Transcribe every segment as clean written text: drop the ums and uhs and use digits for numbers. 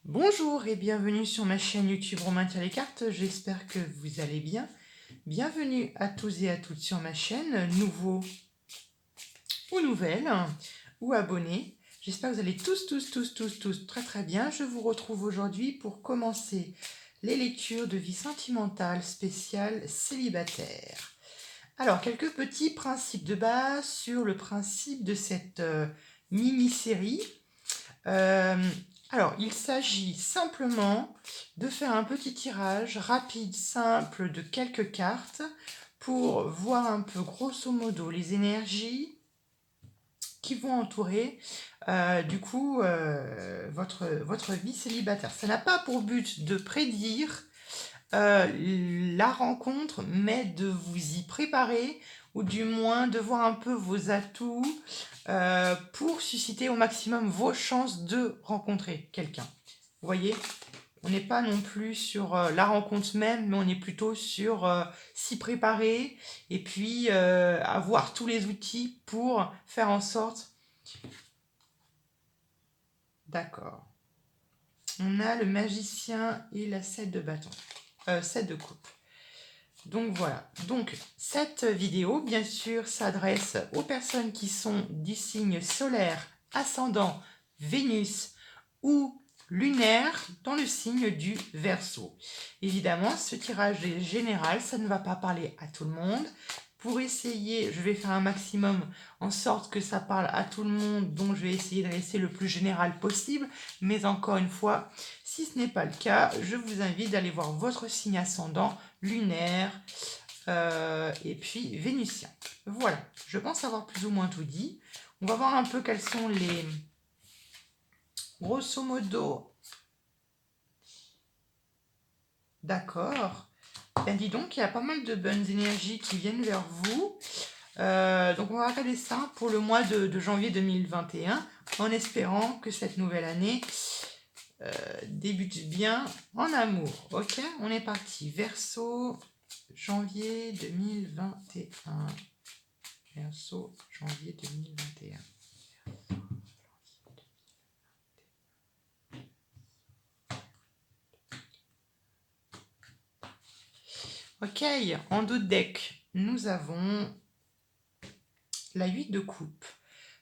Bonjour et bienvenue sur ma chaîne YouTube Romain tire les cartes, j'espère que vous allez bien. Bienvenue à tous et à toutes sur ma chaîne, nouveaux ou nouvelles, ou abonnés. J'espère que vous allez tous très bien. Je vous retrouve aujourd'hui pour commencer les lectures de vie sentimentale spéciale célibataire. Alors, quelques petits principes de base sur le principe de cette mini-série. Alors, il s'agit simplement de faire un petit tirage rapide, simple de quelques cartes pour voir un peu grosso modo les énergies qui vont entourer votre vie célibataire. Ça n'a pas pour but de prédire la rencontre, mais de vous y préparer ou du moins de voir un peu vos atouts pour susciter au maximum vos chances de rencontrer quelqu'un. Vous voyez, on n'est pas non plus sur la rencontre même, mais on est plutôt sur s'y préparer et puis avoir tous les outils pour faire en sorte... D'accord. On a le magicien et la 7 de bâton. 7 de coupe. Donc voilà, donc cette vidéo bien sûr s'adresse aux personnes qui sont du signe solaire, ascendant, Vénus ou lunaire dans le signe du Verseau. Évidemment, ce tirage est général, ça ne va pas parler à tout le monde. Pour essayer, je vais faire un maximum en sorte que ça parle à tout le monde, donc je vais essayer de rester le plus général possible. Mais encore une fois, si ce n'est pas le cas, je vous invite d'aller voir votre signe ascendant, lunaire et puis vénusien. Voilà, je pense avoir plus ou moins tout dit. On va voir un peu quels sont les... Grosso modo... D'accord. Ben dis donc, il y a pas mal de bonnes énergies qui viennent vers vous. Donc on va regarder ça pour le mois de janvier 2021 en espérant que cette nouvelle année débute bien en amour. Ok, on est parti. Verseau, janvier 2021. Verseau, janvier 2021. Ok, en dos de deck, nous avons la 8 de coupe.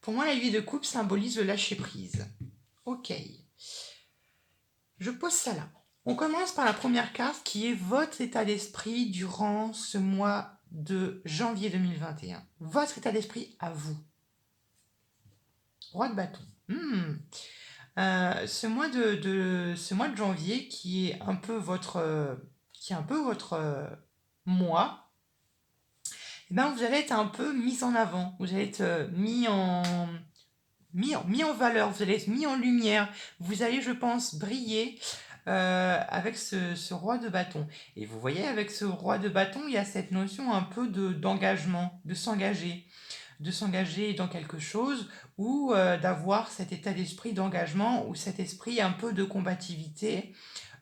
Pour moi, la 8 de coupe symbolise le lâcher-prise. Ok. Je pose ça là. On commence par la première carte qui est votre état d'esprit durant ce mois de janvier 2021. Votre état d'esprit à vous. Roi de bâton. Ce mois de janvier qui est un peu votre mois, eh ben vous allez être un peu mis en avant, vous allez être mis en valeur, vous allez être mis en lumière, vous allez, je pense, briller avec ce roi de bâton. Et vous voyez, avec ce roi de bâton, il y a cette notion un peu d'engagement, de s'engager dans quelque chose ou d'avoir cet état d'esprit d'engagement ou cet esprit un peu de combativité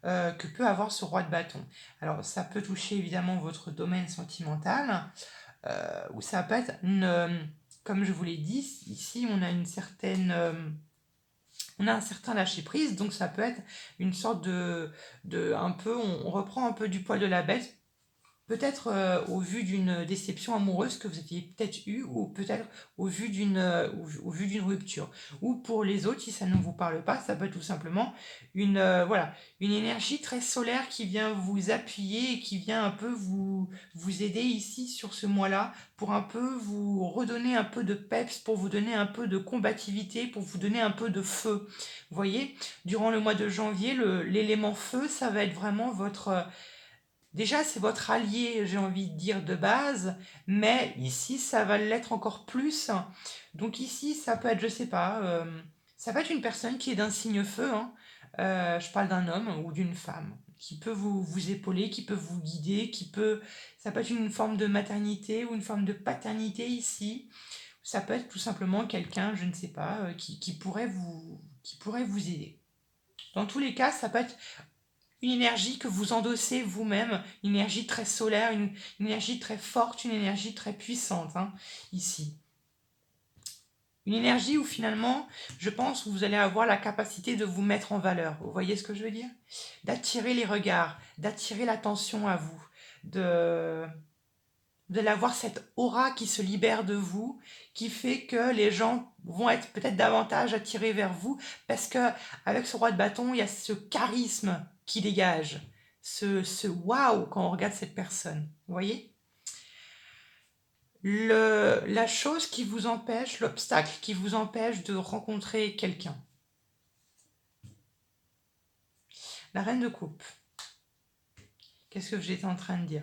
que peut avoir ce roi de bâton. Alors ça peut toucher évidemment votre domaine sentimental ou ça peut être comme je vous l'ai dit, ici on a on a un certain lâcher prise, donc ça peut être une sorte un peu, on reprend un peu du poil de la bête. Peut-être au vu d'une déception amoureuse que vous aviez peut-être eue, ou peut-être au vu au vu d'une rupture. Ou pour les autres, si ça ne vous parle pas, ça peut être tout simplement voilà, une énergie très solaire qui vient vous appuyer et qui vient un peu vous aider ici sur ce mois-là pour un peu vous redonner un peu de peps, pour vous donner un peu de combativité, pour vous donner un peu de feu. Vous voyez, durant le mois de janvier, l'élément feu, ça va être vraiment votre... Déjà, c'est votre allié, j'ai envie de dire, de base, mais ici, ça va l'être encore plus. Donc ici, ça peut être, je sais pas, ça peut être une personne qui est d'un signe feu, hein. Je parle d'un homme ou d'une femme, qui peut vous épauler, qui peut vous guider, ça peut être une forme de maternité ou une forme de paternité ici. Ça peut être tout simplement quelqu'un, je ne sais pas, qui pourrait vous aider. Dans tous les cas, ça peut être une énergie que vous endossez vous-même, une énergie très solaire, une énergie très forte, une énergie très puissante, hein, ici. Une énergie où finalement, je pense, vous allez avoir la capacité de vous mettre en valeur. Vous voyez ce que je veux dire? D'attirer les regards, d'attirer l'attention à vous, de, vous allez avoir cette aura qui se libère de vous, qui fait que les gens vont être peut-être davantage attirés vers vous, parce que avec ce roi de bâton, il y a ce charisme qui dégage, ce waouh quand on regarde cette personne. Vous voyez? La chose qui vous empêche, l'obstacle qui vous empêche de rencontrer quelqu'un. La reine de coupe. Qu'est-ce que j'étais en train de dire?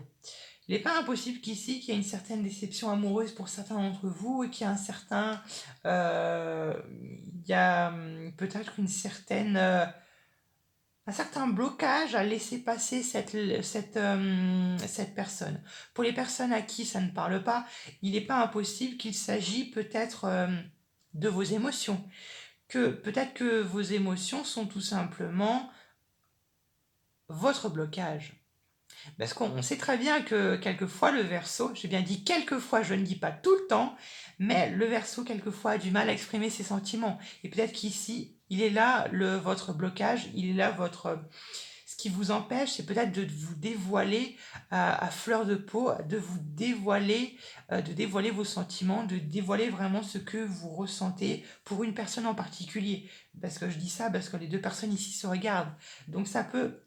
Il n'est pas impossible qu'ici, qu'il y ait une certaine déception amoureuse pour certains d'entre vous et qu'il y a un certain... il y a peut-être une certaine... un certain blocage à laisser passer cette personne. Pour les personnes à qui ça ne parle pas, il n'est pas impossible qu'il s'agit peut-être de vos émotions. Que peut-être que vos émotions sont tout simplement votre blocage. Parce qu'on sait très bien que quelquefois le Verseau, j'ai bien dit quelquefois, je ne dis pas tout le temps, mais le Verseau quelquefois a du mal à exprimer ses sentiments. Et peut-être qu'ici, il est là votre blocage, il est là votre... Ce qui vous empêche, c'est peut-être de vous dévoiler à fleur de peau, de dévoiler vos sentiments, de dévoiler vraiment ce que vous ressentez pour une personne en particulier. Parce que je dis ça parce que les deux personnes ici se regardent. Donc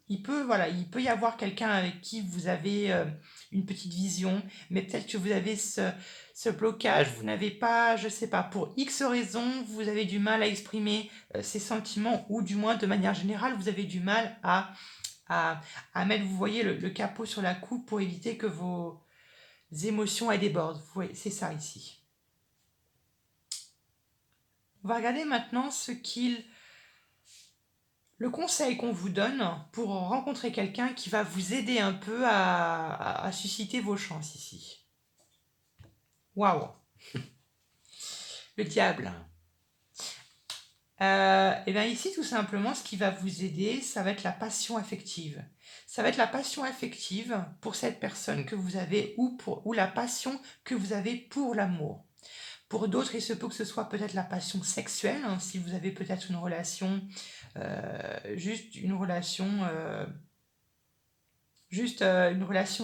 il peut y avoir quelqu'un avec qui vous avez une petite vision, mais peut-être que vous avez ce blocage, vous n'avez pas, je sais pas, pour X raisons, vous avez du mal à exprimer ces sentiments, ou du moins de manière générale, vous avez du mal à mettre, vous voyez, le capot sur la coupe pour éviter que vos émotions elles débordent. Vous voyez, c'est ça ici. On va regarder maintenant le conseil qu'on vous donne pour rencontrer quelqu'un qui va vous aider un peu à susciter vos chances ici. Waouh! Le diable. Et bien ici, tout simplement, ce qui va vous aider, ça va être la passion affective. Ça va être la passion affective pour cette personne que vous avez, ou la passion que vous avez pour l'amour. Pour d'autres, il se peut que ce soit peut-être la passion sexuelle, hein, si vous avez peut-être une relation, une relation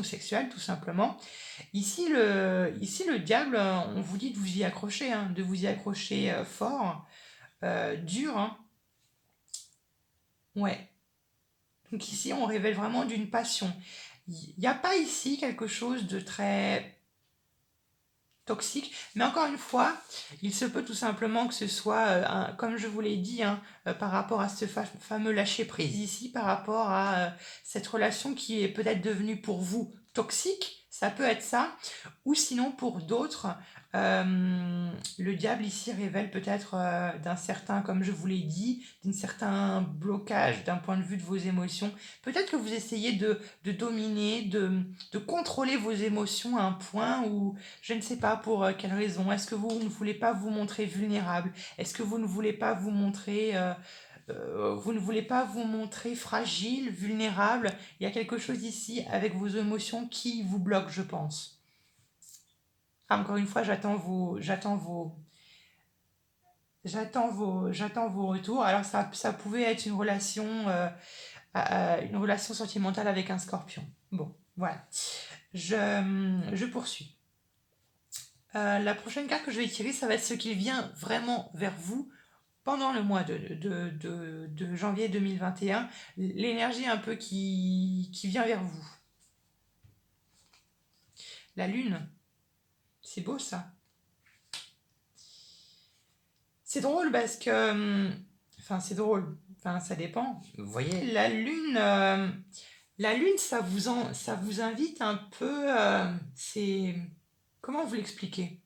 sexuelle, tout simplement. Ici, le diable, on vous dit de vous y accrocher, hein, de vous y accrocher fort, dur, hein. Ouais. Donc ici, on révèle vraiment d'une passion. Il n'y a pas ici quelque chose de très toxique, mais encore une fois, il se peut tout simplement que ce soit, comme je vous l'ai dit, hein, par rapport à ce fameux lâcher-prise ici, par rapport à cette relation qui est peut-être devenue pour vous toxique, ça peut être ça, ou sinon pour d'autres, le diable ici révèle peut-être d'un certain, comme je vous l'ai dit, d'un certain blocage d'un point de vue de vos émotions. Peut-être que vous essayez de dominer, de contrôler vos émotions à un point où, je ne sais pas pour quelle raison, est-ce que vous ne voulez pas vous montrer vulnérable? Est-ce que vous ne voulez pas vous ne voulez pas vous montrer fragile, vulnérable? Il y a quelque chose ici avec vos émotions qui vous bloque, je pense. Ah, encore une fois, j'attends vos retours. Alors ça pouvait être une relation sentimentale avec un scorpion. Bon, voilà. Je poursuis. La prochaine carte que je vais tirer, ça va être ce qui vient vraiment vers vous pendant le mois de janvier 2021. L'énergie un peu qui vient vers vous. La lune, c'est beau ça. C'est drôle parce que... Enfin, c'est drôle. Enfin, ça dépend. Vous voyez, la lune, ça vous invite un peu... c'est... Comment vous l'expliquer?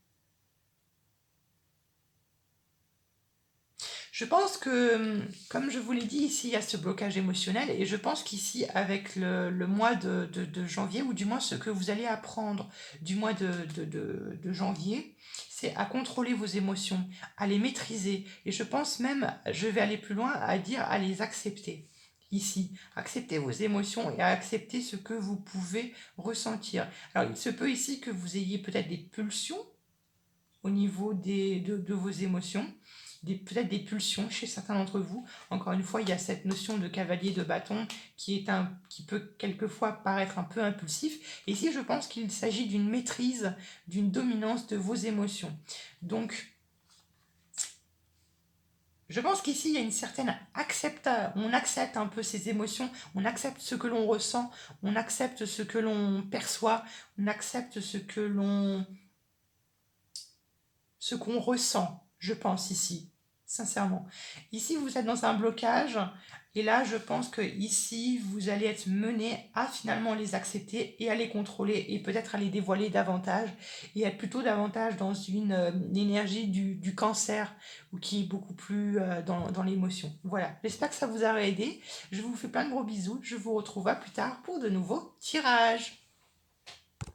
Je pense que, comme je vous l'ai dit, ici, il y a ce blocage émotionnel, et je pense qu'ici, avec le mois de janvier, ou du moins ce que vous allez apprendre du mois de janvier, c'est à contrôler vos émotions, à les maîtriser, et je pense même, je vais aller plus loin, à dire à les accepter. Ici, accepter vos émotions et accepter ce que vous pouvez ressentir. Alors, il se peut ici que vous ayez peut-être des pulsions, au niveau de vos émotions, peut-être des pulsions chez certains d'entre vous. Encore une fois, il y a cette notion de cavalier de bâton qui peut quelquefois paraître un peu impulsif. Et ici, je pense qu'il s'agit d'une maîtrise, d'une dominance de vos émotions. Donc, je pense qu'ici, il y a une certaine on accepte un peu ces émotions, on accepte ce que l'on ressent, on accepte ce que l'on perçoit, on accepte ce qu'on ressent, je pense ici, sincèrement. Ici, vous êtes dans un blocage, et là, je pense que ici, vous allez être mené à finalement les accepter et à les contrôler, et peut-être à les dévoiler davantage, et être plutôt davantage dans une énergie du cancer, ou qui est beaucoup plus dans l'émotion. Voilà, j'espère que ça vous aura aidé. Je vous fais plein de gros bisous, je vous retrouve à plus tard pour de nouveaux tirages.